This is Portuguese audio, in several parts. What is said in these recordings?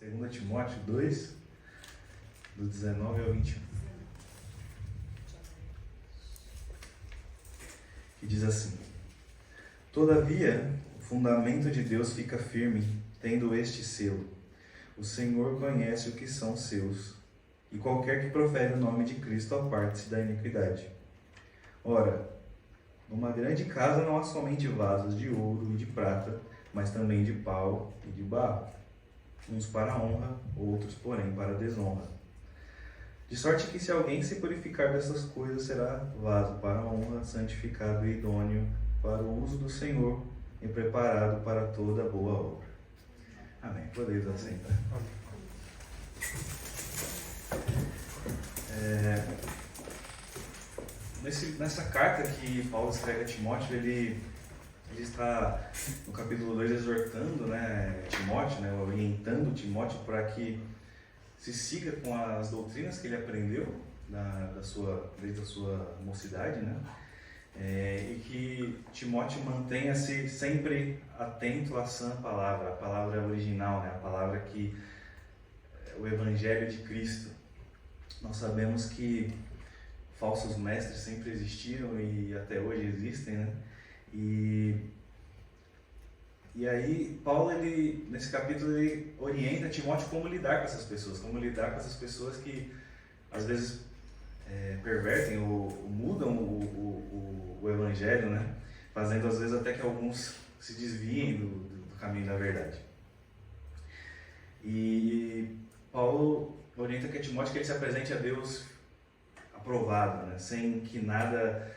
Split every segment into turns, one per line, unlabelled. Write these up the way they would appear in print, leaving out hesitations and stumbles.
2 Timóteo 2, do 19 ao 21. Que diz assim: Todavia, o fundamento de Deus fica firme, tendo este selo: o Senhor conhece o que são seus, e qualquer que profere o nome de Cristo aparte-se da iniquidade. Ora, numa grande casa não há somente vasos de ouro e de prata, mas também de pau e de barro, uns para a honra, outros, porém, para a desonra. De sorte que se alguém se purificar dessas coisas, será vaso para a honra, santificado e idôneo para o uso do Senhor e preparado para toda boa obra. Amém. Podeis assentar. Nessa carta que Paulo escreve a Timóteo, ele está no capítulo 2 exortando, Timóteo, orientando Timóteo para que se siga com as doutrinas que ele aprendeu desde a sua mocidade, e que Timóteo mantenha-se sempre atento à sã palavra, a palavra original, a palavra que o Evangelho de Cristo. Nós sabemos que falsos mestres sempre existiram e até hoje existem, E aí, Paulo, nesse capítulo, ele orienta Timóteo como lidar com essas pessoas que às vezes pervertem ou mudam o Evangelho, fazendo às vezes até que alguns se desviem do caminho da verdade. E Paulo orienta que Timóteo que ele se apresente a Deus aprovado, sem que nada,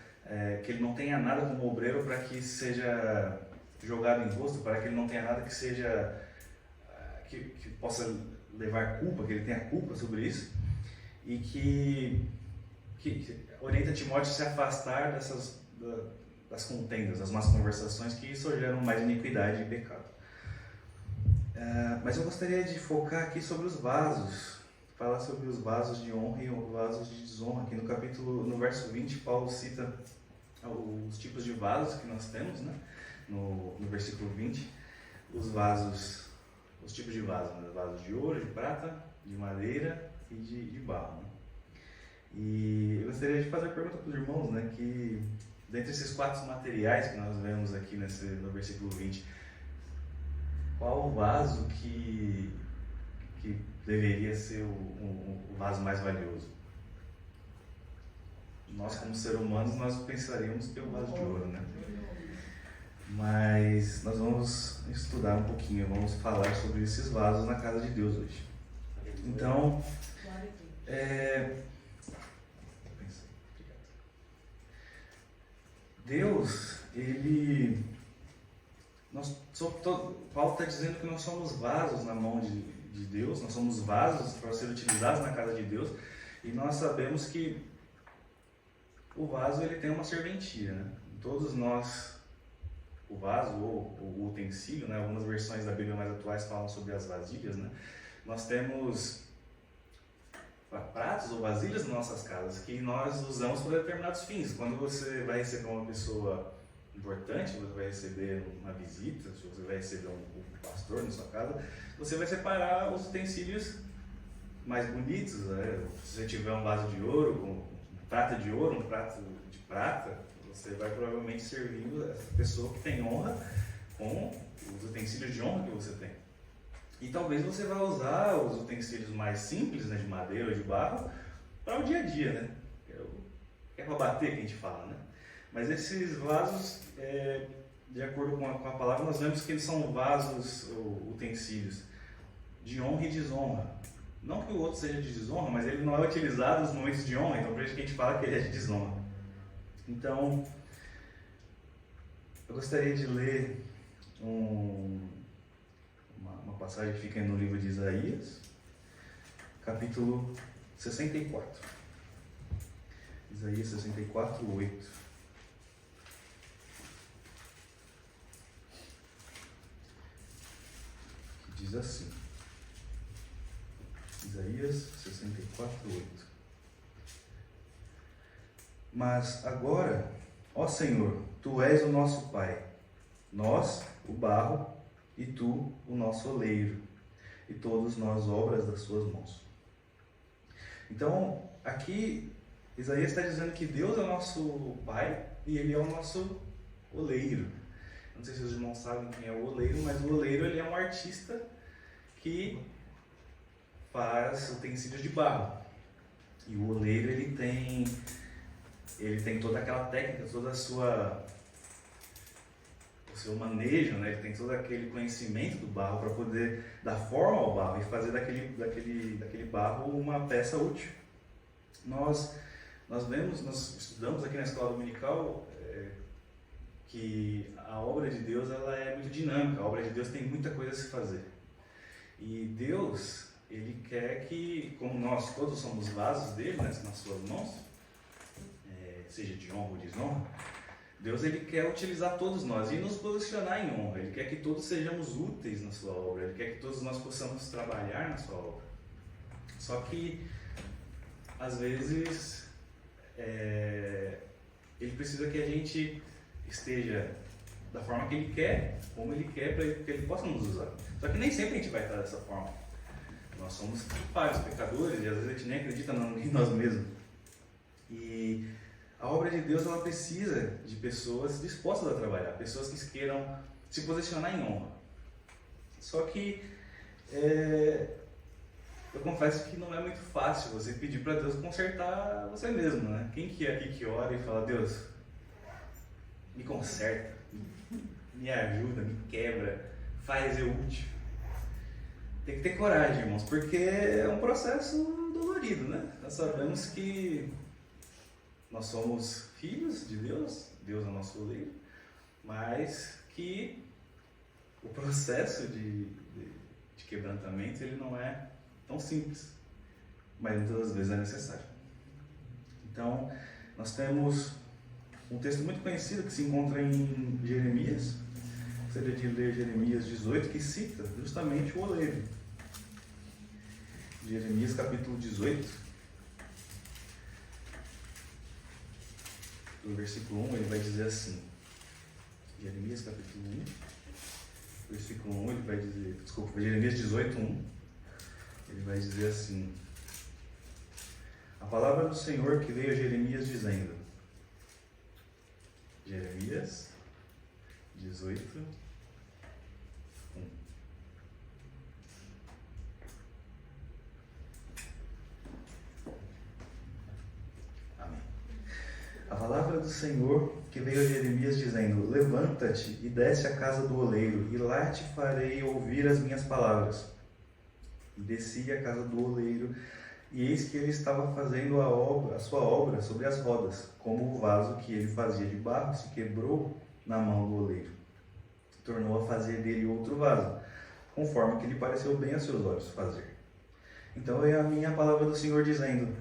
que ele não tenha nada como obreiro para que seja jogado em rosto, para que ele não tenha nada que seja que possa levar culpa, que ele tenha culpa sobre isso, e que orienta Timóteo a se afastar das contendas, das más conversações, que isso geram mais iniquidade e pecado. Mas eu gostaria de focar aqui sobre os vasos, falar sobre os vasos de honra e os vasos de desonra. Aqui no verso 20, Paulo cita os tipos de vasos que nós temos, no versículo 20, os tipos de vasos, vasos de ouro, de prata, de madeira e de barro. E eu gostaria de fazer a pergunta para os irmãos, que dentre esses 4 materiais que nós vemos aqui no versículo 20, qual o vaso que deveria ser o vaso mais valioso? Nós, como seres humanos, nós pensaríamos que é o vaso de ouro, Mas nós vamos estudar um pouquinho, vamos falar sobre esses vasos na casa de Deus hoje. Então, Deus, Paulo está dizendo que nós somos vasos na mão de Deus, nós somos vasos para ser utilizados na casa de Deus, e nós sabemos que o vaso ele tem uma serventia, Todos nós, o vaso ou o utensílio, algumas versões da Bíblia mais atuais falam sobre as vasilhas, Nós temos pratos ou vasilhas nas nossas casas que nós usamos para determinados fins. Quando você vai receber uma pessoa importante, você vai receber uma visita, se você vai receber um pastor na sua casa, você vai separar os utensílios mais bonitos, Se você tiver um vaso de ouro, um prato de ouro, um prato de prata, você vai provavelmente servindo essa pessoa que tem honra com os utensílios de honra que você tem. E talvez você vá usar os utensílios mais simples, de madeira ou de barro, para o dia a dia, Que é para bater que a gente fala, Mas esses vasos, de acordo com a palavra, nós vemos que eles são vasos ou utensílios de honra e desonra. Não que o outro seja de desonra, mas ele não é utilizado nos momentos de honra, então por isso que a gente fala que ele é de desonra. Então, eu gostaria de ler uma passagem que fica no livro de Isaías, capítulo 64. Isaías 64, 8. Que diz assim. Isaías 64, 8. Mas agora, ó Senhor, Tu és o nosso Pai, nós, o barro, e Tu, o nosso oleiro. e todos nós obras das suas mãos. Então, aqui, Isaías está dizendo que Deus é o nosso Pai e Ele é o nosso oleiro. Não sei se os irmãos sabem quem é o oleiro, mas o oleiro ele é um artista que faz utensílios de barro. E o oleiro ele tem toda aquela técnica, toda o seu manejo, né? Ele tem todo aquele conhecimento do barro para poder dar forma ao barro e fazer daquele barro uma peça útil. Nós estudamos aqui na escola dominical que a obra de Deus ela é muito dinâmica, a obra de Deus tem muita coisa a se fazer. E Deus, Ele quer que, como nós todos somos vasos dele, né, nas suas mãos, seja de honra ou desonra, Deus ele quer utilizar todos nós e nos posicionar em honra. Ele quer que todos sejamos úteis na sua obra, Ele quer que todos nós possamos trabalhar na sua obra. Só que, às vezes, Ele precisa que a gente esteja da forma que Ele quer, como Ele quer, para que Ele possa nos usar. Só que nem sempre a gente vai estar dessa forma. Nós somos falhos, pecadores, e às vezes a gente nem acredita em nós mesmos. E a obra de Deus ela precisa de pessoas dispostas a trabalhar, pessoas que queiram se posicionar em honra. Só que eu confesso que não é muito fácil você pedir para Deus consertar você mesmo, né? Quem que é aqui que ora e fala, Deus, me conserta, me ajuda, me quebra, faz eu útil? Tem que ter coragem, irmãos, porque é um processo dolorido, né? Nós sabemos que nós somos filhos de Deus, Deus é o nosso oleiro, mas que o processo de quebrantamento ele não é tão simples, mas muitas das vezes é necessário. Então, nós temos um texto muito conhecido que se encontra em Jeremias. Gostaria de ler Jeremias 18, que cita justamente o oleiro. Jeremias capítulo 18, no versículo 1, ele vai dizer assim. Jeremias capítulo 1, versículo 1, ele vai dizer, Jeremias 18, 1, ele vai dizer assim: a palavra do Senhor que veio a Jeremias dizendo, Jeremias 18, 1. Amém. A palavra do Senhor que veio a Jeremias dizendo, levanta-te e desce à casa do oleiro, e lá te farei ouvir as minhas palavras. E desci à casa do oleiro, e eis que ele estava fazendo a sua obra sobre as rodas, como o vaso que ele fazia de barro se quebrou na mão do oleiro. Tornou a fazer dele outro vaso, conforme que lhe pareceu bem a seus olhos fazer. Então é a minha palavra do Senhor dizendo,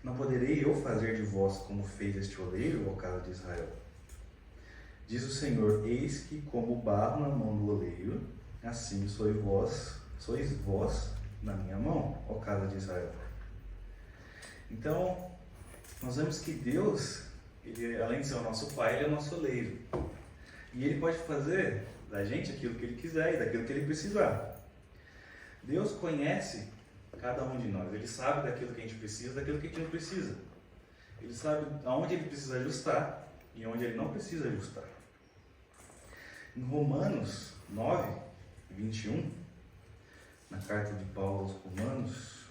não poderei eu fazer de vós como fez este oleiro, ó casa de Israel? Diz o Senhor, eis que como barro na mão do oleiro, assim sois vós na minha mão, ó casa de Israel. Então, nós vemos que Deus, ele, além de ser o nosso Pai, Ele é o nosso oleiro. E Ele pode fazer da gente aquilo que Ele quiser e daquilo que Ele precisar. Deus conhece cada um de nós. Ele sabe daquilo que a gente precisa, daquilo que a gente não precisa. Ele sabe aonde Ele precisa ajustar e onde Ele não precisa ajustar. Em Romanos 9, 21, na carta de Paulo aos Romanos,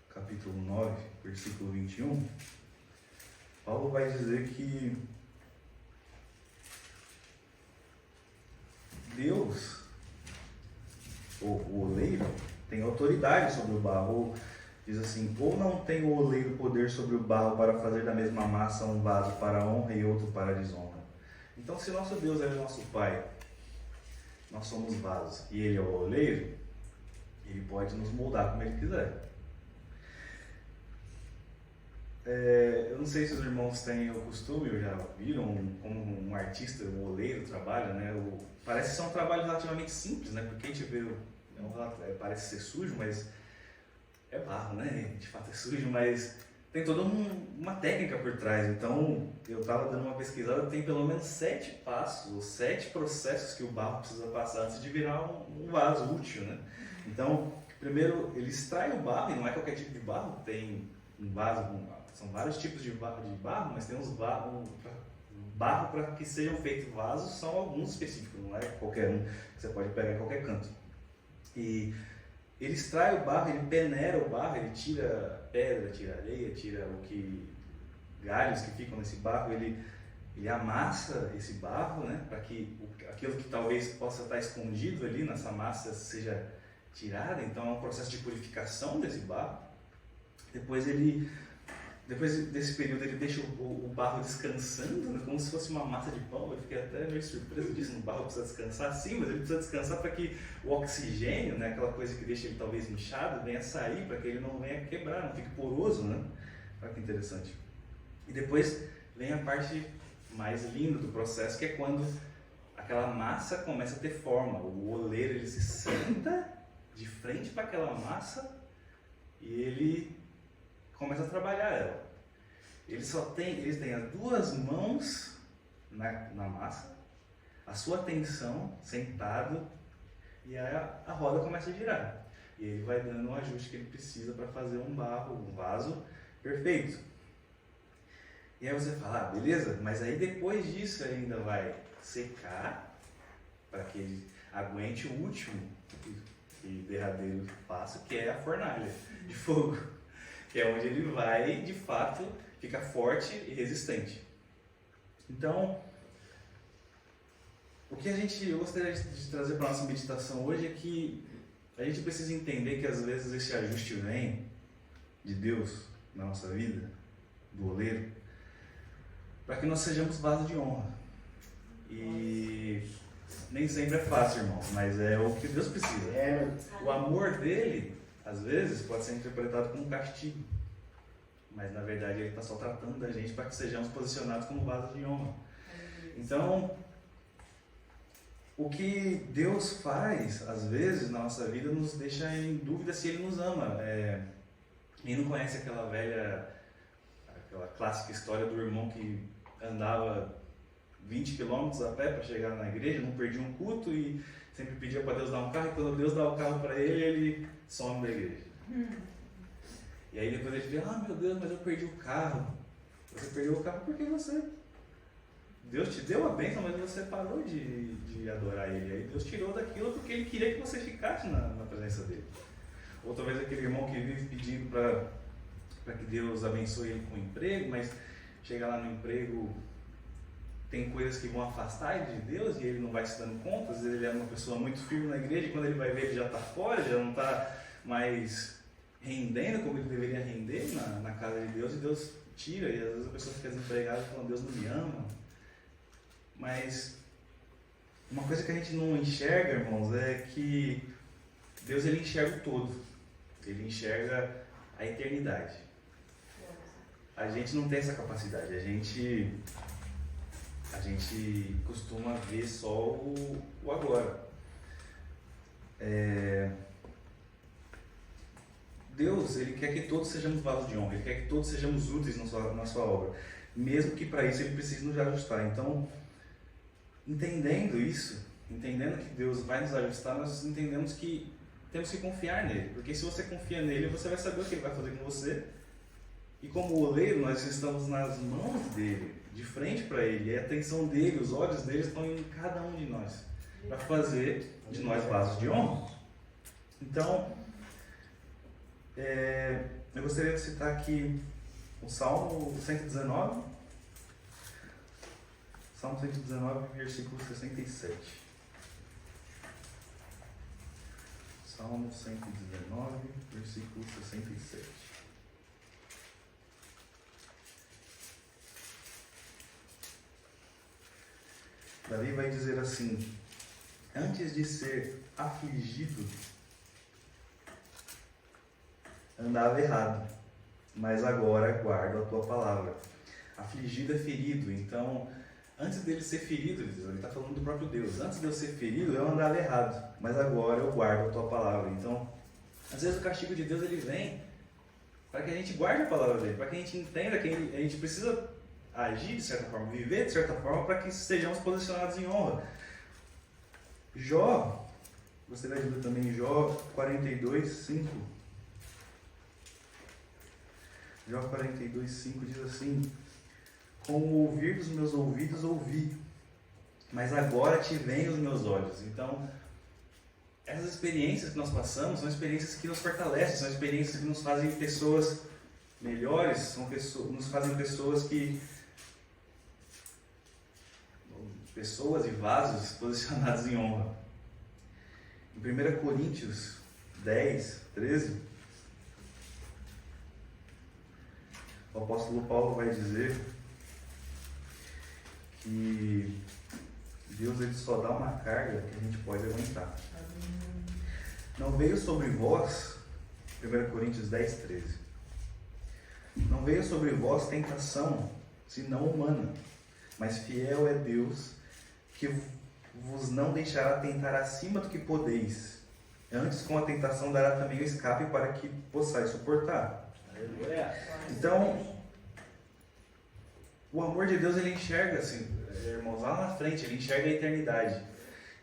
capítulo 9, versículo 21, Paulo vai dizer que Deus, o oleiro, tem autoridade sobre o barro. Diz assim, ou não tem o oleiro poder sobre o barro para fazer da mesma massa um vaso para honra e outro para desonra. Então, se nosso Deus é o nosso Pai, nós somos vasos e Ele é o oleiro, Ele pode nos moldar como Ele quiser. Eu não sei se os irmãos têm o costume, ou já viram como um artista, um oleiro trabalha, né? Parece ser um trabalho relativamente simples, né? Porque a gente vê, parece ser sujo, mas é barro, né? De fato é sujo, mas tem toda uma técnica por trás. Então, eu estava dando uma pesquisada, tem pelo menos 7 passos, ou 7 processos que o barro precisa passar antes de virar um vaso útil, né? Então, primeiro ele extrai o barro, e não é qualquer tipo de barro, tem um vaso, são vários tipos de barro, mas tem uns barro para que sejam feitos vasos, são alguns específicos, não é qualquer um que você pode pegar em qualquer canto. E ele extrai o barro, ele peneira o barro, ele tira pedra, tira areia, tira galhos que ficam nesse barro, ele amassa esse barro, né, para que aquilo que talvez possa estar escondido ali nessa massa seja tirada. Então é um processo de purificação desse barro. Depois desse período ele deixa o barro descansando, né, como se fosse uma massa de pão. Eu fiquei até meio surpreso disso, o barro precisa descansar, sim, mas ele precisa descansar para que o oxigênio, né, aquela coisa que deixa ele talvez inchado, venha sair, para que ele não venha quebrar, não fique poroso, né? Olha que interessante. E depois vem a parte mais linda do processo, que é quando aquela massa começa a ter forma. O oleiro ele se senta de frente para aquela massa e ele começa a trabalhar ela. Eles têm as duas mãos na massa, a sua atenção sentado, e aí a roda começa a girar. E ele vai dando o ajuste que ele precisa para fazer um vaso perfeito. E aí você fala, beleza, mas aí depois disso ainda vai secar para que ele aguente o último e derradeiro passo, que é a fornalha de fogo, que é onde ele vai, de fato, ficar forte e resistente. Então, o que eu gostaria de trazer para a nossa meditação hoje é que a gente precisa entender que às vezes esse ajuste vem de Deus na nossa vida, do oleiro, para que nós sejamos vasos de honra. E nem sempre é fácil, irmãos, mas é o que Deus precisa. O amor dele, às vezes, pode ser interpretado como castigo, mas na verdade ele está só tratando da gente para que sejamos posicionados como vasos de honra. Então, o que Deus faz, às vezes, na nossa vida, nos deixa em dúvida se Ele nos ama. Quem não conhece aquela clássica história do irmão que andava 20 quilômetros a pé para chegar na igreja, não perdia um culto e sempre pedia para Deus dar um carro, e quando Deus dá o carro para ele, ele some da igreja. E aí depois ele diz, meu Deus, mas eu perdi o carro. Você perdeu o carro porque Deus te deu a bênção, mas você parou de adorar Ele. Aí Deus tirou daquilo porque Ele queria que você ficasse na presença dEle. Ou talvez aquele irmão que vive pedindo para que Deus abençoe ele com o emprego, mas chega lá no emprego, tem coisas que vão afastar ele de Deus e ele não vai se dando conta. Às vezes ele é uma pessoa muito firme na igreja e quando ele vai ver ele já está fora, já não está mais rendendo como ele deveria render na casa de Deus, e Deus tira, e às vezes a pessoa fica desempregada falando, Deus não me ama. Mas uma coisa que a gente não enxerga, irmãos, é que Deus ele enxerga o todo, ele enxerga a eternidade. A gente não tem essa capacidade, a gente costuma ver só o agora. Deus, Ele quer que todos sejamos vasos de honra, Ele quer que todos sejamos úteis na sua obra, mesmo que para isso Ele precise nos ajustar. Então, entendendo isso, entendendo que Deus vai nos ajustar, nós entendemos que temos que confiar nele, porque se você confia nele, você vai saber o que Ele vai fazer com você, e como oleiro, nós estamos nas mãos dele, de frente para ele, e a atenção dele, os olhos dele estão em cada um de nós, para fazer de nós vasos de honra. Então, eu gostaria de citar aqui o Salmo 119, versículo 67. Salmo 119, versículo 67. Davi vai dizer assim: antes de ser afligido, andava errado, mas agora guardo a tua palavra. Afligido é ferido, então, antes dele ser ferido, ele está falando do próprio Deus. Antes de eu ser ferido, eu andava errado, mas agora eu guardo a tua palavra. Então, às vezes o castigo de Deus ele vem para que a gente guarde a palavra dele, para que a gente entenda que a gente precisa agir de certa forma, viver de certa forma, para que estejamos posicionados em honra. Jó, você vai ver também Jó 42, 5. Jó 42, 5 diz assim: com o ouvir dos meus ouvidos ouvi, mas agora te veem os meus olhos. Então, essas experiências que nós passamos são experiências que nos fortalecem, são experiências que nos fazem pessoas melhores, nos fazem pessoas e vasos posicionados em honra. Em 1 Coríntios 10, 13, o apóstolo Paulo vai dizer que Deus ele só dá uma carga que a gente pode aguentar. Não veio sobre vós, 1 Coríntios 10, 13, não veio sobre vós tentação, senão humana, mas fiel é Deus, que vos não deixará tentar acima do que podeis. Antes, com a tentação, dará também o escape para que possais suportar. Então, o amor de Deus, ele enxerga, assim, irmãos, lá na frente, ele enxerga a eternidade.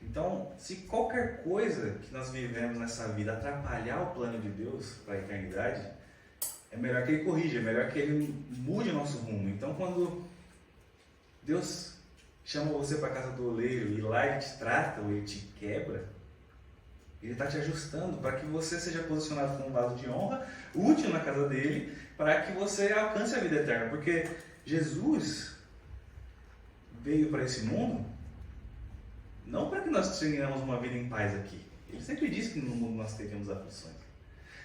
Então, se qualquer coisa que nós vivemos nessa vida atrapalhar o plano de Deus para a eternidade, é melhor que ele corrija, é melhor que ele mude o nosso rumo. Então, quando Deus chama você para a casa do oleiro e lá ele te trata ou ele te quebra, ele está te ajustando para que você seja posicionado como um vaso de honra, útil na casa dele, para que você alcance a vida eterna. Porque Jesus veio para esse mundo não para que nós tenhamos uma vida em paz aqui. Ele sempre disse que no mundo nós teríamos aflições.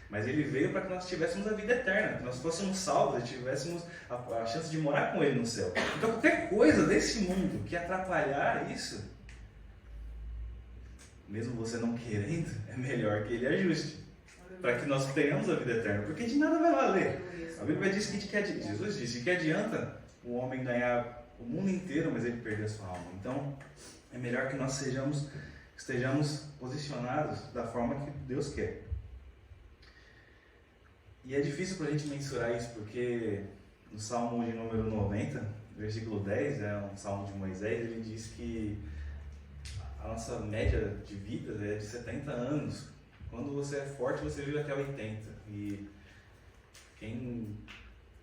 Mas ele veio para que nós tivéssemos a vida eterna, que nós fôssemos salvos e tivéssemos a chance de morar com ele no céu. Então qualquer coisa desse mundo que atrapalhar isso, mesmo você não querendo, é melhor que ele ajuste, para que nós tenhamos a vida eterna, porque de nada vai valer. A Bíblia diz que Jesus disse que adianta o homem ganhar o mundo inteiro, mas ele perder a sua alma. Então é melhor que nós estejamos posicionados da forma que Deus quer. E é difícil para a gente mensurar isso, porque no Salmo de número 90, versículo 10, é um Salmo de Moisés, ele diz que a nossa média de vida é de 70 anos. Quando você é forte, você vive até 80. E quem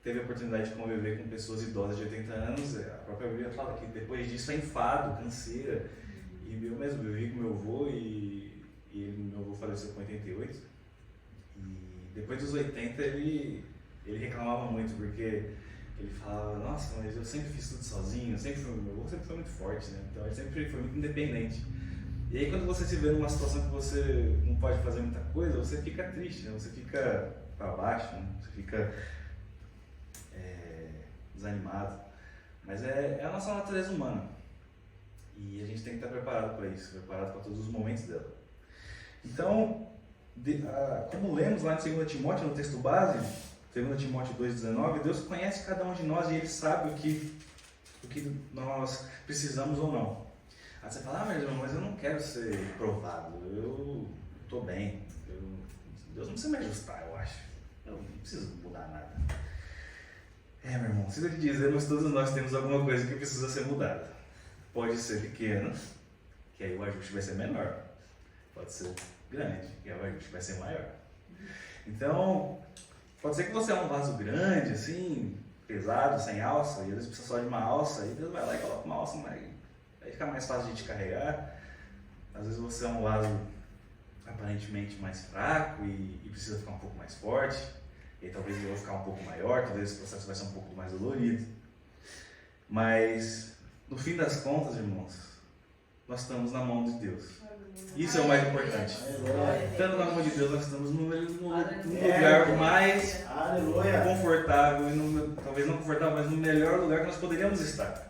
teve a oportunidade de conviver com pessoas idosas de 80 anos, a própria Bíblia fala que depois disso é enfado, canseira. E eu mesmo vivi com meu avô e meu avô faleceu com 88. Depois dos 80 ele reclamava muito, porque ele falava: nossa, mas eu sempre fiz tudo sozinho, meu avô sempre foi muito forte, né? Então ele sempre foi muito independente. E aí quando você se vê numa situação que você não pode fazer muita coisa, você fica triste, né? Você fica para baixo, né? Você fica desanimado. Mas é a nossa natureza humana. E a gente tem que estar preparado para isso, preparado para todos os momentos dela. Então, como lemos lá em 2 Timóteo, no texto base, 2 Timóteo 2,19, Deus conhece cada um de nós e Ele sabe o que nós precisamos ou não. Aí você fala: mas eu não quero ser provado, eu estou bem, Deus não precisa me ajustar, eu acho, eu não preciso mudar nada. Meu irmão, sinto te dizer, mas todos nós temos alguma coisa que precisa ser mudada. Pode ser pequena, que aí o ajuste vai ser menor, pode ser grande, que aí o ajuste vai ser maior. Então, pode ser que você é um vaso grande, assim, pesado, sem alça, e às vezes precisa só de uma alça, e Deus vai lá e coloca uma alça, mas vai ficar mais fácil de te carregar. Às vezes você é um vaso aparentemente mais fraco e precisa ficar um pouco mais forte, e aí talvez ele vai ficar um pouco maior, talvez esse processo vai ser um pouco mais dolorido. Mas, no fim das contas, irmãos, nós estamos na mão de Deus. Isso é o mais importante. Estando na mão de Deus, nós estamos num lugar mais confortável, talvez não confortável, mas no melhor lugar que nós poderíamos estar.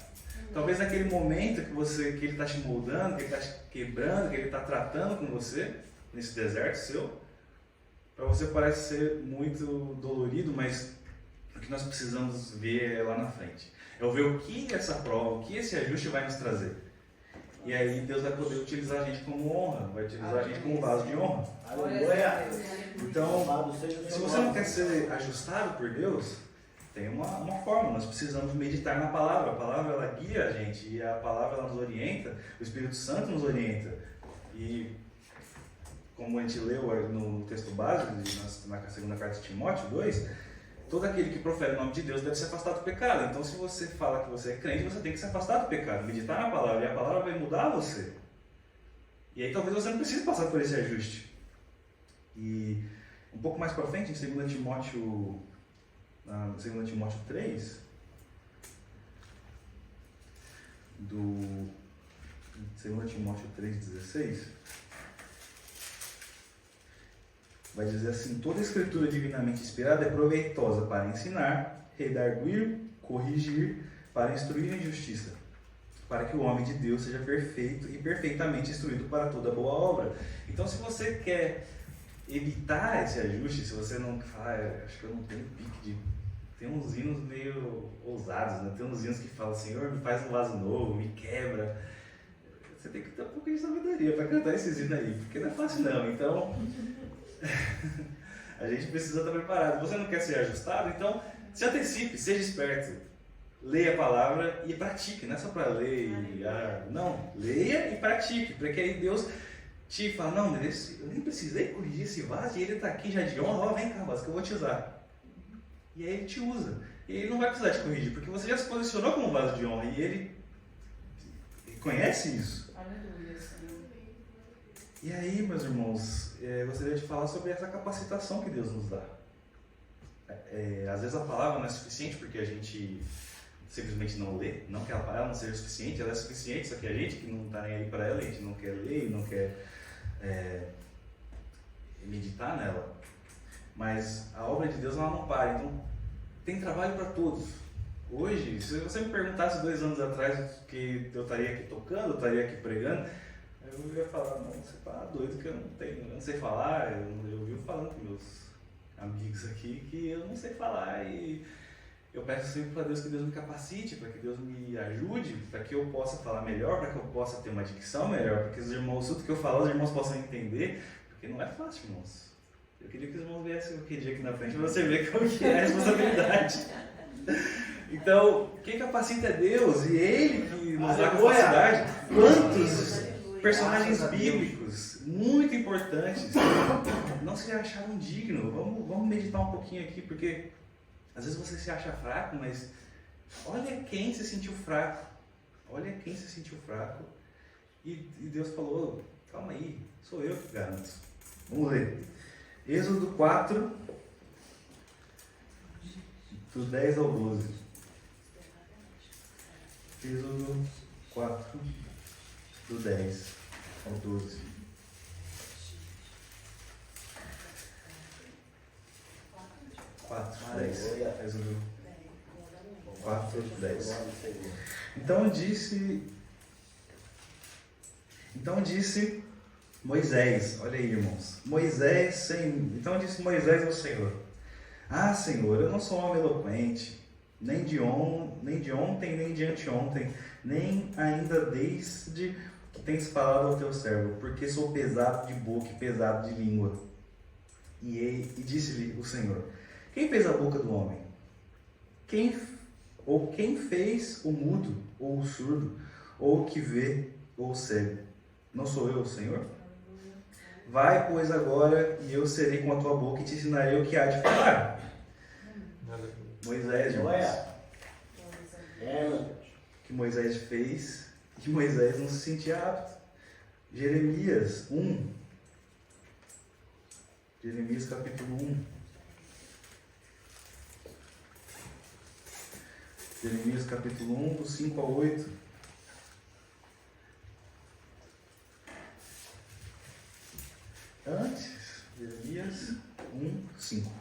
Talvez naquele momento que Ele está te moldando, que Ele está te quebrando, que Ele está tratando com você, nesse deserto seu, para você parece ser muito dolorido, mas o que nós precisamos ver é lá na frente. É ver o que essa prova, o que esse ajuste vai nos trazer. E aí Deus vai poder utilizar a gente como honra, vai utilizar a gente como vaso de honra.
Aleluia.
Então, se você não quer ser ajustado por Deus, tem uma forma. Nós precisamos meditar na palavra. A palavra ela guia a gente e a palavra ela nos orienta. O Espírito Santo nos orienta. E como a gente leu no texto básico, na segunda carta de Timóteo 2, todo aquele que profere o nome de Deus deve se afastar do pecado. Então, se você fala que você é crente, você tem que se afastar do pecado, meditar na palavra, e a palavra vai mudar você. E aí talvez você não precise passar por esse ajuste. E um pouco mais para frente, em 2 Timóteo 3, do 2 Timóteo 3,16, vai dizer assim: toda escritura divinamente inspirada é proveitosa para ensinar, redarguir, corrigir, para instruir em justiça, para que o homem de Deus seja perfeito e perfeitamente instruído para toda boa obra. Então, se você quer evitar esse ajuste, se você não fala, acho que eu não tenho pique de... Tem uns hinos meio ousados, né? Tem uns hinos que falam: Senhor, me faz um vaso novo, me quebra. Você tem que ter um pouco de sabedoria para cantar esses hinos aí, porque não é fácil não. Então, a gente precisa estar preparado. Você não quer ser ajustado? Então, se antecipe, seja esperto. Leia a palavra e pratique, não é só para ler e... não, leia e pratique, para que aí Deus te fala: não, eu nem precisei corrigir esse vaso e ele está aqui já de honra, ó, vem cá, vaso, que eu vou te usar. E aí ele te usa. E ele não vai precisar te corrigir, porque você já se posicionou como vaso de honra e ele conhece isso.
Aleluia, Senhor.
E aí, meus irmãos, eu gostaria de falar sobre essa capacitação que Deus nos dá. Às vezes a palavra não é suficiente porque a gente simplesmente não lê, não que a palavra não seja suficiente, ela é suficiente, só que a gente que não está nem aí para ela, a gente não quer ler, não quer meditar nela. Mas a obra de Deus ela não para, então tem trabalho para todos. Hoje, se você me perguntasse 2 anos atrás que eu estaria aqui tocando, eu estaria aqui pregando, eu ia falar: não, você está doido que eu não sei falar. Eu vivo falando com meus amigos aqui que eu não sei falar, e eu peço sempre para Deus que Deus me capacite, para que Deus me ajude, para que eu possa falar melhor, para que eu possa ter uma dicção melhor, para que os irmãos, tudo que eu falar, os irmãos possam entender, porque não é fácil, irmãos. Eu queria que os irmãos viessem aquele dia aqui na frente para você ver como que é a responsabilidade. Então, quem capacita é Deus, e Ele que nos dá capacidade. Quantos personagens bíblicos muito importantes não se acharam dignos? Vamos meditar um pouquinho aqui, porque às vezes você se acha fraco, mas olha quem se sentiu fraco. Olha quem se sentiu fraco. E Deus falou: calma aí, sou eu que garanto. Vamos ler. Êxodo 4, do 10 ao 12. Êxodo 4, do 10 ao 12. Êxodo 4, 10. Então disse Moisés, olha aí, irmãos. Então disse Moisés ao Senhor: ah, Senhor, eu não sou um homem eloquente, nem de ontem, nem de anteontem, nem ainda desde que tens falado ao teu servo, porque sou pesado de boca e pesado de língua. E disse-lhe o Senhor: quem fez a boca do homem? Quem fez o mudo, ou o surdo, ou o que vê, ou o cego? Não sou eu, o Senhor? Vai, pois, agora, e eu serei com a tua boca e te ensinarei o que há de falar. Moisés, irmãos. Que Moisés fez, que Moisés não se sentia apto. Jeremias 1. Jeremias capítulo 1. Jeremias capítulo 1, do 5 ao 8. Jeremias 1, 5.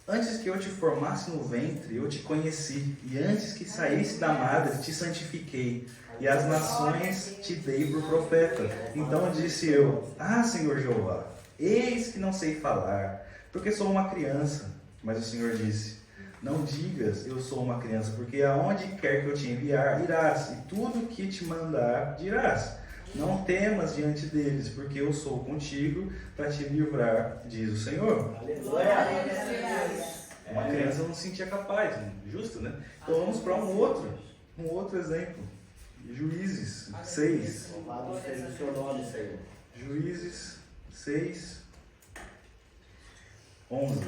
Antes que eu te formasse no ventre, eu te conheci, e antes que saísse da madre, te santifiquei, e as nações te dei por profeta. Então disse eu: ah, Senhor Jeová, eis que não sei falar, porque sou uma criança. Mas o Senhor disse: não digas, eu sou uma criança, porque aonde quer que eu te enviar, irás, e tudo que te mandar, dirás. Não temas diante deles, porque eu sou contigo para te livrar, diz o Senhor. Uma criança não se sentia capaz, justo, né? Então vamos para um outro exemplo. Juízes 6.
Louvado seja o seu nome, Senhor.
Juízes 6, 11.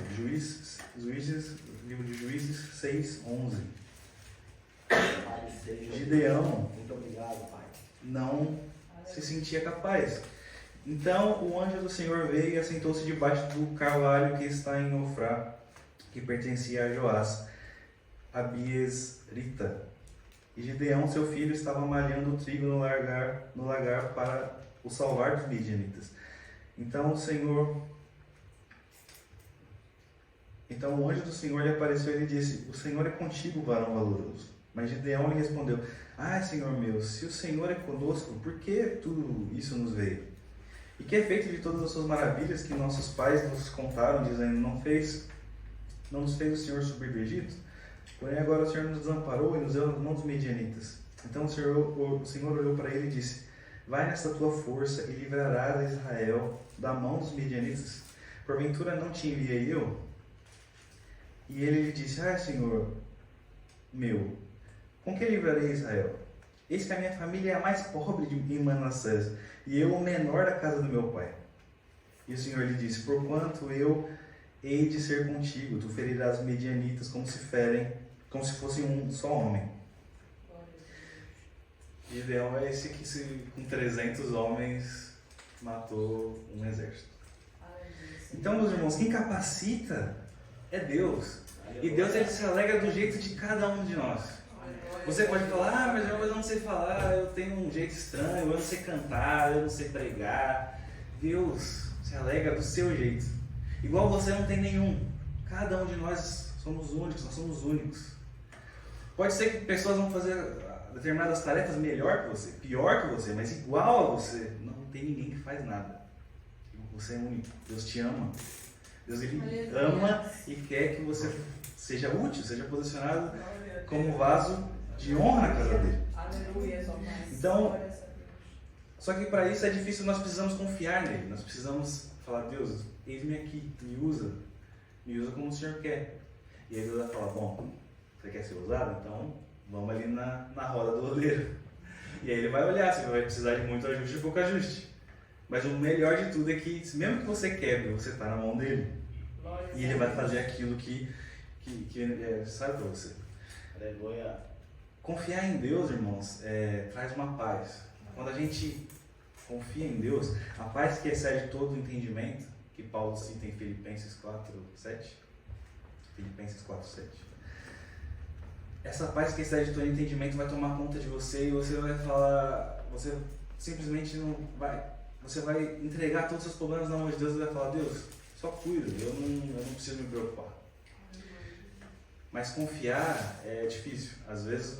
Livro de Juízes 6, 11.
Pai seja.
Gideão
Muito obrigado, Pai.
não se sentia capaz. Então o anjo do Senhor veio e assentou-se debaixo do carvalho que está em Ofrá, que pertencia a Joás, a Biesrita. E Gideão, seu filho, estava malhando o trigo no lagar para o salvar dos midianitas. Então o anjo do Senhor lhe apareceu e lhe disse: o Senhor é contigo, varão valoroso. Mas Gideão lhe respondeu: ai, Senhor meu, se o Senhor é conosco, por que tudo isso nos veio? E que é feito de todas as suas maravilhas que nossos pais nos contaram, dizendo: não nos fez o Senhor subir do Egito? Porém agora o Senhor nos desamparou e nos deu nas mãos dos midianitas. Então o Senhor olhou para ele e disse: vai nesta tua força e livrarás a Israel da mão dos midianitas. Porventura não te enviei eu? E ele lhe disse: ai, Senhor meu, com que livrarei Israel? Eis que a minha família é a mais pobre em Manassés, e eu o menor da casa do meu pai. E o Senhor lhe disse: porquanto eu hei de ser contigo, tu ferirás os midianitas como se fossem um só homem. Gideão é esse que com 300 homens matou um exército. Então, meus irmãos, quem capacita é Deus. E Deus, ele se alegra do jeito de cada um de nós. Você pode falar: mas eu não sei falar, eu tenho um jeito estranho, eu não sei cantar, eu não sei pregar. Deus se alegra do seu jeito. Igual você não tem nenhum. Cada um de nós somos únicos, nós somos únicos. Pode ser que pessoas vão fazer determinadas tarefas melhor que você, pior que você, mas igual a você. Não tem ninguém que faz nada. Você é único. Deus te ama. Deus, ele ama e quer que você seja útil, seja posicionado como vaso de honra na casa dele. Então, só que para isso é difícil, nós precisamos confiar nele. Nós precisamos falar: Deus, eis-me aqui, me usa como o Senhor quer. E aí Deus vai falar: bom, você quer ser usado? Então vamos ali na roda do oleiro. E aí ele vai olhar se vai precisar de muito ajuste ou pouco ajuste. Mas o melhor de tudo é que, mesmo que você quebre, você está na mão dele. E ele vai fazer aquilo que sabe para você.
Aleluia.
Confiar em Deus, irmãos, traz uma paz. Quando a gente confia em Deus, a paz que excede todo o entendimento, que Paulo cita em Filipenses 4:7. Filipenses 4:7. Essa paz que excede todo o entendimento vai tomar conta de você e você vai falar, você simplesmente não vai, você vai entregar todos os seus problemas na mão de Deus e vai falar: Deus, só cuida, eu não preciso me preocupar. Mas confiar é difícil. Às vezes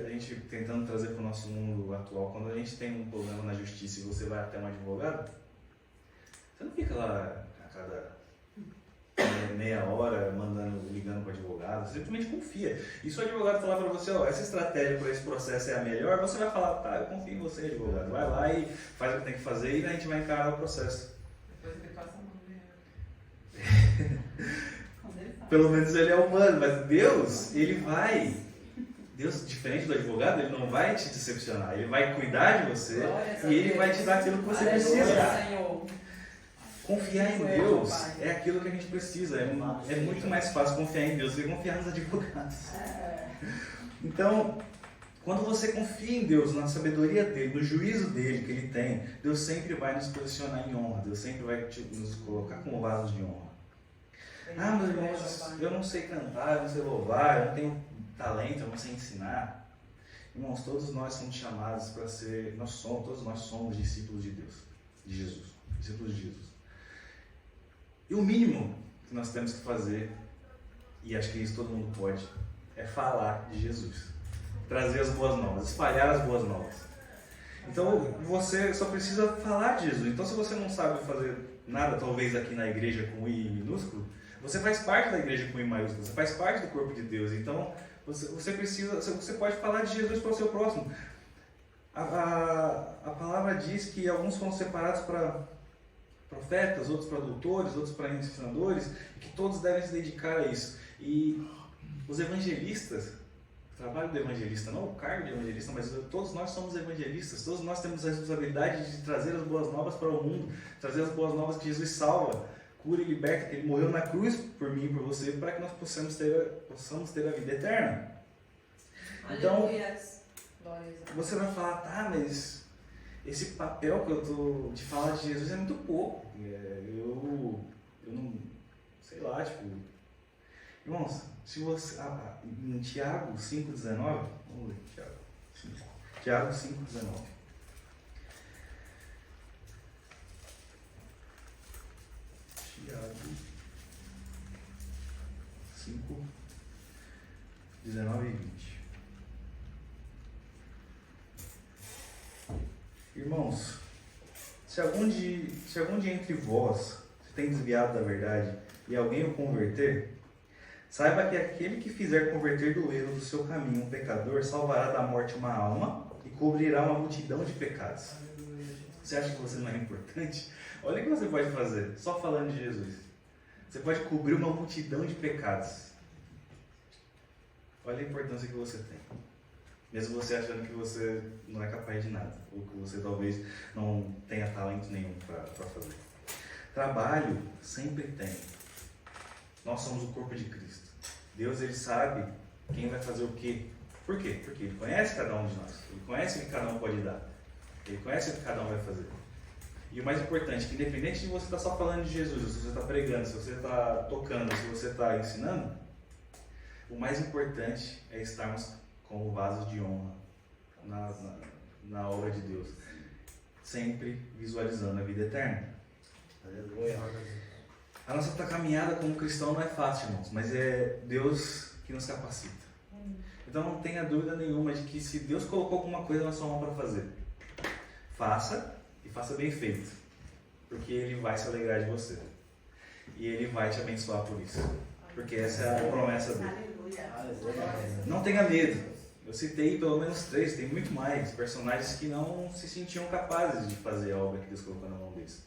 a gente tentando trazer para o nosso mundo atual, quando a gente tem um problema na justiça e você vai até um advogado, você não fica lá a cada meia hora ligando para o advogado, você simplesmente confia. E se o advogado falar para você: essa estratégia para esse processo é a melhor, você vai falar: tá, eu confio em você, advogado. Vai lá e faz o que tem que fazer e a gente vai encarar o processo.
Depois ele passa a mão nele.
Pelo menos ele é humano, mas Deus, Deus, diferente do advogado, ele não vai te decepcionar, ele vai cuidar de você e ele vai te dar aquilo que você precisa. Confiar em Deus é aquilo que a gente precisa. É muito mais fácil confiar em Deus do que confiar nos advogados. Então, quando você confia em Deus, na sabedoria dele, no juízo dele que ele tem, Deus sempre vai nos posicionar em honra. Deus sempre vai nos colocar como vasos de honra. Ah, meus irmãos, eu não sei cantar, eu não sei louvar, eu não tenho talento, eu não sei ensinar. Irmãos, todos nós somos chamados para ser, todos nós somos discípulos de Deus, de Jesus, discípulos de Jesus. E o mínimo que nós temos que fazer, e acho que isso todo mundo pode, é falar de Jesus. Trazer as boas novas, espalhar as boas novas. Então você só precisa falar de Jesus. Então se você não sabe fazer nada, talvez aqui na igreja com I minúsculo, Você faz parte da igreja com I maiúsculo, você faz parte do corpo de Deus. Então, você pode falar de Jesus para o seu próximo. A palavra diz que alguns foram separados para profetas, outros para doutores, outros para ensinadores, e que todos devem se dedicar a isso. E os evangelistas, o trabalho do evangelista, não o cargo de evangelista, mas todos nós somos evangelistas, todos nós temos a responsabilidade de trazer as boas novas para o mundo, trazer as boas novas que Jesus salva, cura e liberta, que Ele morreu na cruz por mim e por você, para que nós possamos ter a vida eterna. Então, você vai falar, tá, mas esse papel que eu tô de falar de Jesus é muito pouco. Eu não, sei lá, tipo... Irmãos, se você... em Tiago 5,19, vamos ler, Tiago 5,19. Tiago 5, 19 e 20. Irmãos, se algum dia entre vós se tem desviado da verdade e alguém o converter, saiba que aquele que fizer converter do erro do seu caminho um pecador salvará da morte uma alma e cobrirá uma multidão de pecados. Você acha que você não é importante? Olha o que você pode fazer, só falando de Jesus. Você pode cobrir uma multidão de pecados. Olha a importância que você tem. Mesmo você achando que você não é capaz de nada, ou que você talvez não tenha talento nenhum para fazer. Trabalho sempre tem. Nós somos o corpo de Cristo. Deus, Ele sabe quem vai fazer o quê. Por quê? Porque Ele conhece cada um de nós. Ele conhece o que cada um pode dar. Ele conhece o que cada um vai fazer. E o mais importante, que independente de você estar só falando de Jesus, se você está pregando, se você está tocando, se você está ensinando, o mais importante é estarmos como vasos de honra na obra de Deus, sempre visualizando a vida eterna.
Aleluia.
A nossa caminhada como cristão não é fácil, irmãos, mas é Deus que nos capacita. Então não tenha dúvida nenhuma de que se Deus colocou alguma coisa na sua mão para fazer, faça e faça bem feito, porque Ele vai se alegrar de você e Ele vai te abençoar por isso, porque essa é a promessa dele. Não tenha medo. Eu citei pelo menos 3, tem muito mais personagens que não se sentiam capazes de fazer a obra que Deus colocou na mão deles,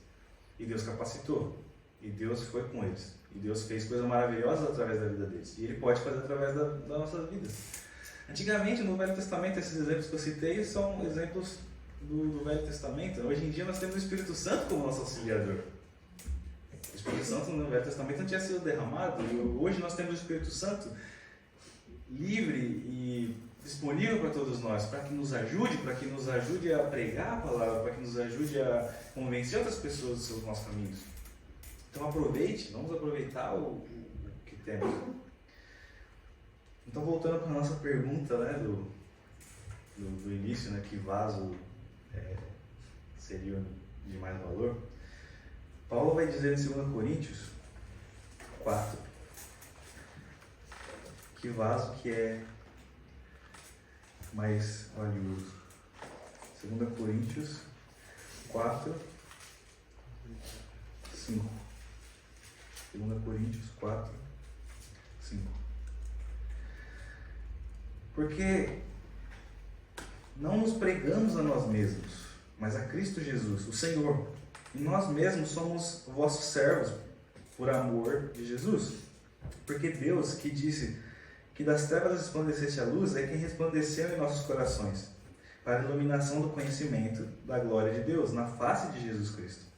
e Deus capacitou. E Deus foi com eles. E Deus fez coisas maravilhosas através da vida deles. E Ele pode fazer através das nossas vidas. Antigamente, no Velho Testamento, esses exemplos que eu citei são exemplos do Velho Testamento. Hoje em dia, nós temos o Espírito Santo como nosso auxiliador. O Espírito Santo no Velho Testamento não tinha sido derramado. E hoje nós temos o Espírito Santo livre e disponível para todos nós, para que nos ajude a pregar a palavra, para que nos ajude a convencer outras pessoas dos nossos caminhos. Então vamos aproveitar o que temos. Então voltando para a nossa pergunta, né, do início, né, que vaso seria de mais valor, Paulo vai dizer em 2 Coríntios 4, que vaso que é mais valioso. 2 Coríntios 4, 5. 2 Coríntios 4, 5. Porque não nos pregamos a nós mesmos, mas a Cristo Jesus, o Senhor. E nós mesmos somos vossos servos por amor de Jesus. Porque Deus, que disse que das trevas resplandecesse a luz, é quem resplandeceu em nossos corações, para a iluminação do conhecimento da glória de Deus, na face de Jesus Cristo.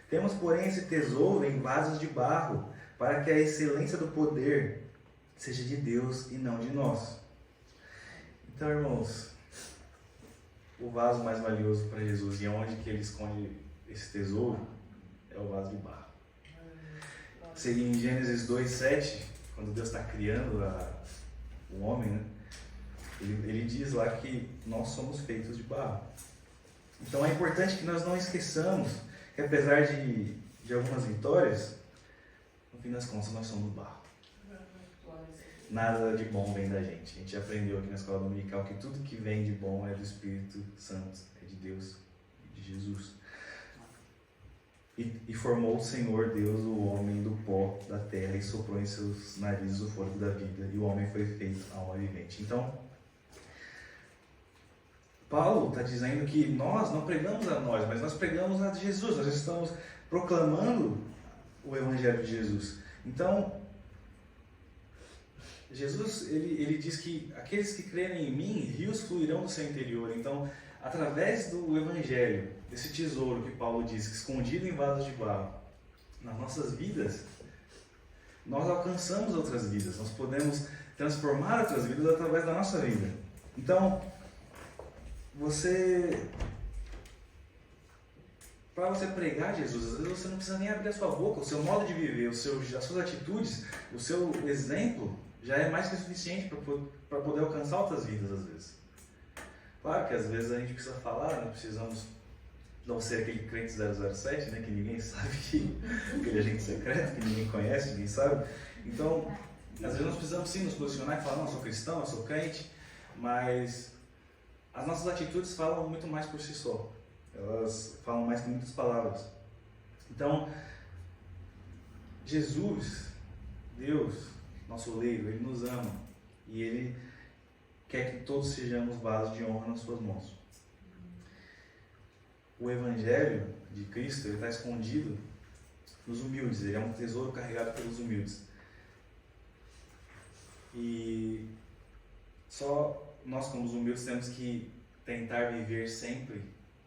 Temos, porém, esse tesouro em vasos de barro, para que a excelência do poder seja de Deus e não de nós. Então, irmãos, o vaso mais valioso para Jesus e onde que Ele esconde esse tesouro é o vaso de barro. Seria em Gênesis 2:7, quando Deus está criando o homem, né? Ele diz lá que nós somos feitos de barro. Então é importante que nós não esqueçamos que apesar de algumas vitórias, no fim das contas nós somos barro. Nada de bom vem da gente. A gente aprendeu aqui na escola dominical que tudo que vem de bom é do Espírito Santo, é de Deus e de Jesus. E formou o Senhor Deus o homem do pó da terra e soprou em seus narizes o fôlego da vida, e o homem foi feito alma vivente. Então, Paulo está dizendo que nós não pregamos a nós, mas nós pregamos a Jesus, nós estamos proclamando o Evangelho de Jesus. Então, Jesus, ele diz que aqueles que crerem em mim, rios fluirão do seu interior. Então, através do Evangelho, desse tesouro que Paulo diz, escondido em vasos de barro, nas nossas vidas, nós alcançamos outras vidas, nós podemos transformar outras vidas através da nossa vida. Então, para você pregar Jesus, às vezes você não precisa nem abrir a sua boca, o seu modo de viver, as suas atitudes, o seu exemplo já é mais que suficiente para poder alcançar outras vidas às vezes. Claro que às vezes a gente precisa falar, não precisamos não ser aquele crente 007, né, que ninguém sabe aquele agente secreto, que ninguém conhece, ninguém sabe. Então, às vezes nós precisamos sim nos posicionar e falar, não, eu sou cristão, eu sou crente, mas as nossas atitudes falam muito mais por si só. Elas falam mais que muitas palavras. Então, Jesus, Deus, nosso oleiro, Ele nos ama e Ele quer que todos sejamos vasos de honra nas suas mãos. O Evangelho de Cristo está escondido nos humildes, ele é um tesouro carregado pelos humildes. E só nós, como os humildes, temos que tentar viver sempre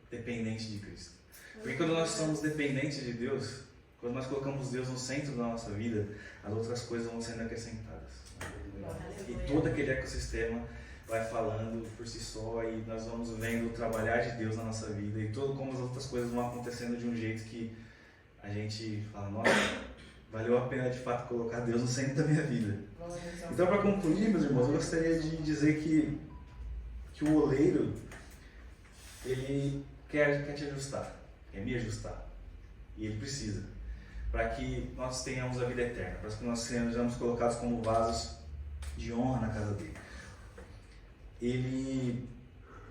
dependente de Cristo. Porque quando nós somos dependentes de Deus, quando nós colocamos Deus no centro da nossa vida, as outras coisas vão sendo acrescentadas. E todo aquele ecossistema vai falando por si só e nós vamos vendo o trabalhar de Deus na nossa vida e todo como as outras coisas vão acontecendo de um jeito que a gente fala, nossa, valeu a pena de fato colocar Deus no centro da minha vida. Então, para concluir, meus irmãos, eu gostaria de dizer que o oleiro, ele quer te ajustar, quer me ajustar, e ele precisa, para que nós tenhamos a vida eterna, para que nós sejamos colocados como vasos de honra na casa dele.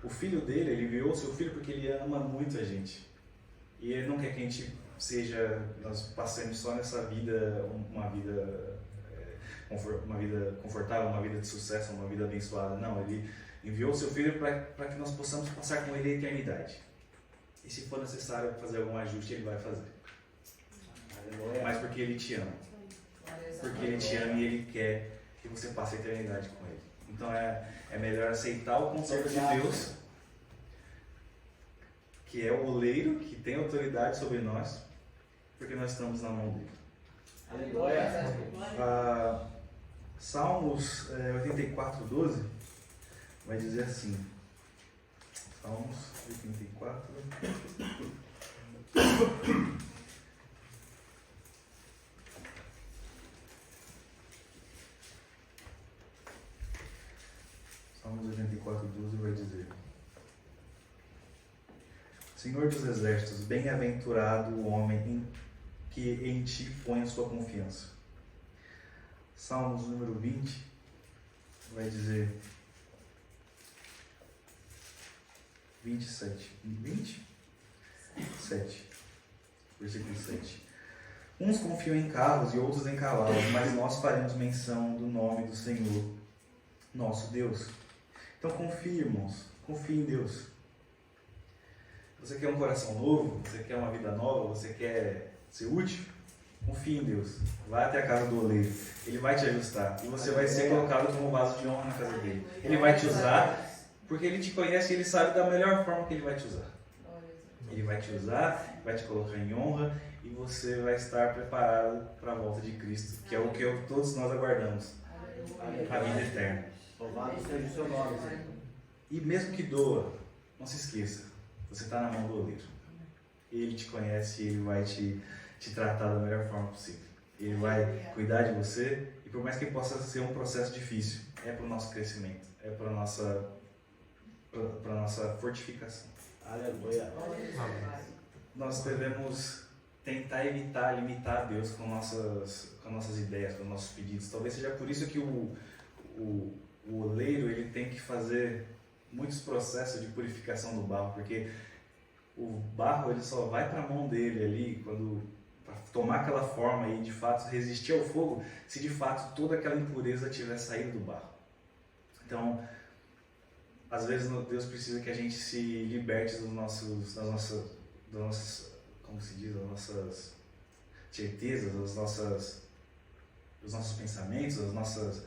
O filho dele, ele enviou o seu filho porque ele ama muito a gente. E ele não quer que a gente nós passemos só nessa vida, uma vida confortável, uma vida de sucesso, uma vida abençoada. Não, ele enviou o seu filho para que nós possamos passar com ele a eternidade. E se for necessário fazer algum ajuste, ele vai fazer. Mas porque ele te ama. Porque ele te ama e ele quer que você passe a eternidade com ele. Então é melhor aceitar o conselho de Deus, que é o oleiro, que tem autoridade sobre nós, porque nós estamos na mão dele.
Aleluia.
Salmos 84:12 vai dizer assim. Salmos 84. Salmos 84:12 vai dizer: Senhor dos exércitos, bem-aventurado o homem que em ti põe a sua confiança. Salmos número 20 vai dizer 27, versículo 7. Uns confiam em carros e outros em cavalos, mas nós faremos menção do nome do Senhor, nosso Deus. Então confie, irmãos, confie em Deus. Você quer um coração novo? Você quer uma vida nova? Você quer ser útil? Confie em Deus. Vai até a casa do oleiro. Ele vai te ajustar. E você vai ser colocado como vaso de honra na casa dele. Ele vai te usar porque ele te conhece e ele sabe da melhor forma que ele vai te usar. Ele vai te usar, vai te colocar em honra e você vai estar preparado para a volta de Cristo, que é o que todos nós aguardamos. A vida eterna.
Louvado seja o seu nome, Senhor.
E mesmo que doa, não se esqueça. Você está na mão do oleiro. Ele te conhece e ele vai te tratar da melhor forma possível. Ele vai cuidar de você e por mais que possa ser um processo difícil, é para o nosso crescimento, é para a nossa fortificação.
Aleluia.
Nós devemos tentar limitar Deus com nossas ideias, com os nossos pedidos. Talvez seja por isso que o oleiro ele tem que fazer muitos processos de purificação do barro, porque o barro ele só vai para a mão dele ali quando para tomar aquela forma e de fato resistir ao fogo, se de fato toda aquela impureza tiver saído do barro. Então, às vezes Deus precisa que a gente se liberte das nossas, como se diz, das nossas certezas, dos nossos pensamentos, as nossas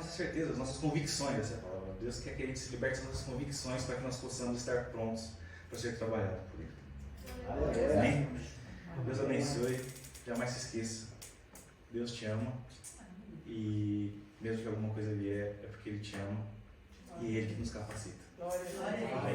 certezas, as nossas convicções, essa é a palavra. Deus quer que a gente se liberte das nossas convicções para que nós possamos estar prontos para ser trabalhado por Ele. Amém? Deus abençoe, jamais se esqueça. Deus te ama e mesmo que alguma coisa vier, é porque Ele te ama e é Ele que nos capacita. Amém?